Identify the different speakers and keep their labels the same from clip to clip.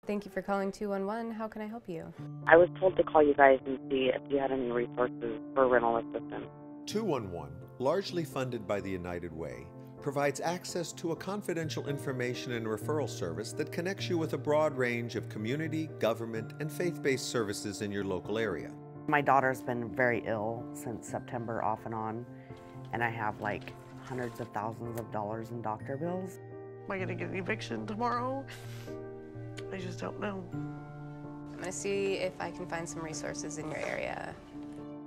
Speaker 1: Thank you for calling 211. How can I help you?
Speaker 2: I was told to call you guys and see if you had any resources for rental assistance.
Speaker 3: 211, largely funded by the United Way, provides access to a confidential information and referral service that connects you with a broad range of community, government, and faith-based services in your local area.
Speaker 4: My daughter's been very ill since September off and on, and I have like hundreds of thousands of dollars in doctor bills.
Speaker 5: Am I gonna get an eviction tomorrow? I just don't know.
Speaker 1: I'm going to see if I can find some resources in your area.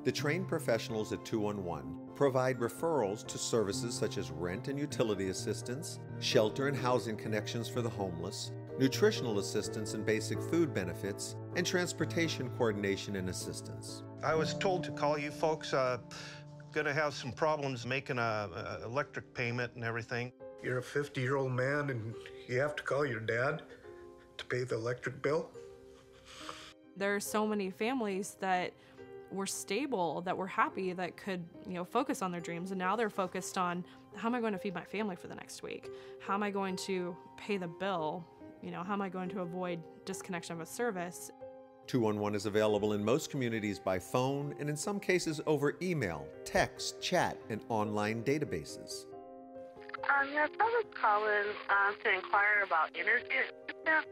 Speaker 3: The trained professionals at 211 provide referrals to services such as rent and utility assistance, shelter and housing connections for the homeless, nutritional assistance and basic food benefits, and transportation coordination and assistance.
Speaker 6: I was told to call you folks. Gonna have some problems making a electric payment and everything.
Speaker 7: You're a 50-year-old man and you have to call your dad to pay the electric bill?
Speaker 8: There are so many families that were stable, that were happy, that could, focus on their dreams, and now they're focused on, how am I going to feed my family for the next week? How am I going to pay the bill? How am I going to avoid disconnection of a service?
Speaker 3: 211 is available in most communities by phone and in some cases over email, text, chat, and online databases.
Speaker 9: Yes, I was calling to inquire about energy assistance.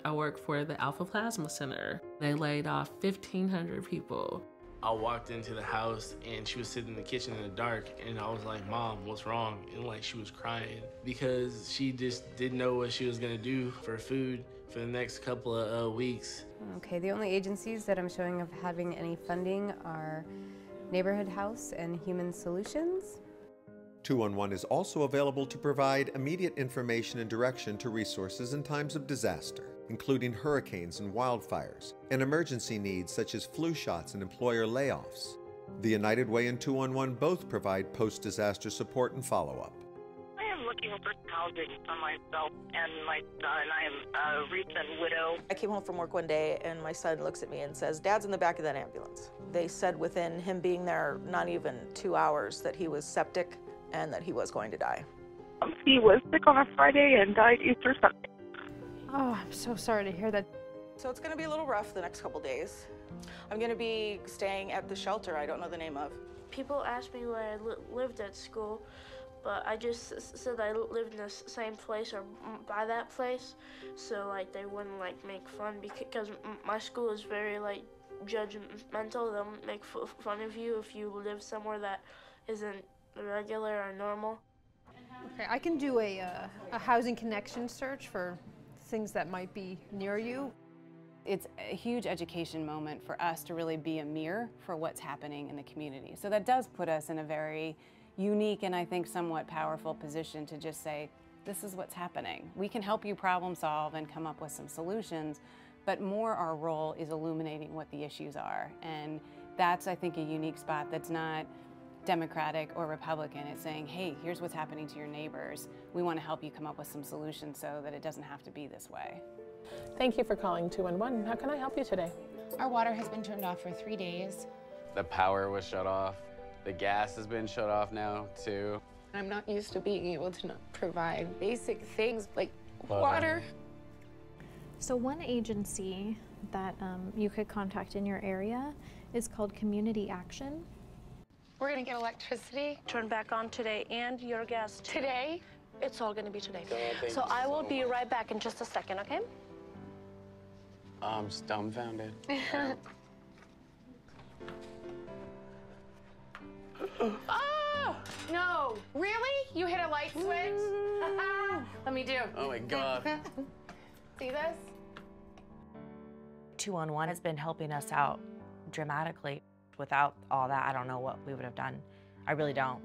Speaker 10: I work for the Alpha Plasma Center. They laid off 1,500 people.
Speaker 11: I walked into the house and she was sitting in the kitchen in the dark, and I was like, "Mom, what's wrong?" And she was crying because she just didn't know what she was gonna do for food for the next couple of weeks.
Speaker 1: Okay, the only agencies that I'm showing of having any funding are Neighborhood House and Human Solutions.
Speaker 3: 211 is also available to provide immediate information and direction to resources in times of disaster, including hurricanes and wildfires, and emergency needs such as flu shots and employer layoffs. The United Way and 211 both provide post-disaster support and follow-up.
Speaker 9: I am looking for housing for myself and my son. I am a recent widow.
Speaker 12: I came home from work one day and my son looks at me and says, "Dad's in the back of that ambulance." They said within him being there not even 2 hours that he was septic and that he was going to die.
Speaker 9: He was sick on a Friday and died Easter Sunday.
Speaker 13: Oh, I'm so sorry to hear that.
Speaker 12: So it's going to be a little rough the next couple days. I'm going to be staying at the shelter I don't know the name of.
Speaker 14: People ask me where I lived at school, but I just said I lived in the same place or by that place, so they wouldn't make fun, because my school is very judgmental. They'll make fun of you if you live somewhere that isn't regular or normal.
Speaker 13: Okay, I can do a housing connection search for things that might be near you.
Speaker 15: It's a huge education moment for us to really be a mirror for what's happening in the community. So that does put us in a very unique and I think somewhat powerful position to just say, this is what's happening. We can help you problem solve and come up with some solutions, but more our role is illuminating what the issues are. And that's, I think, a unique spot that's not Democratic or Republican. It's saying, hey, here's what's happening to your neighbors. We want to help you come up with some solutions so that it doesn't have to be this way.
Speaker 16: Thank you for calling 211. How can I help you today?
Speaker 17: Our water has been turned off for 3 days.
Speaker 18: The power was shut off. The gas has been shut off now, too.
Speaker 17: I'm not used to being able to provide basic things like water.
Speaker 19: So one agency that you could contact in your area is called Community Action.
Speaker 17: We're gonna get electricity.
Speaker 14: Turn back on today, and your gas too.
Speaker 17: Today?
Speaker 14: It's all gonna be today. So I will be right back in just a second, okay?
Speaker 18: I'm just dumbfounded.
Speaker 17: Oh, no. Really? You hit a light switch? Let me do.
Speaker 18: Oh my God.
Speaker 17: See this?
Speaker 4: 211 has been helping us out dramatically. Without all that, I don't know what we would have done. I really don't.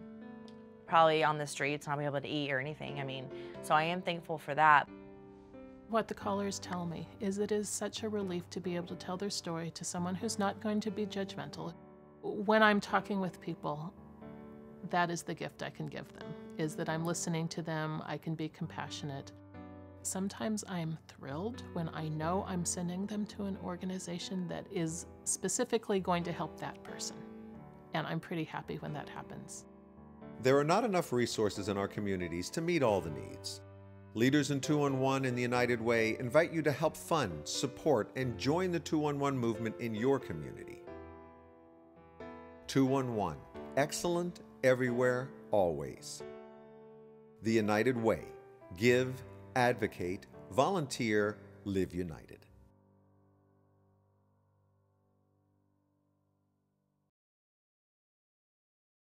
Speaker 4: Probably on the streets, not be able to eat or anything. So I am thankful for that.
Speaker 16: What the callers tell me is it is such a relief to be able to tell their story to someone who's not going to be judgmental. When I'm talking with people, that is the gift I can give them, is that I'm listening to them, I can be compassionate. Sometimes I'm thrilled when I know I'm sending them to an organization that is specifically going to help that person. And I'm pretty happy when that happens.
Speaker 3: There are not enough resources in our communities to meet all the needs. Leaders in 211 and the United Way invite you to help fund, support, and join the 211 movement in your community. 211, excellent everywhere, always. The United Way. Give, advocate, volunteer, live united.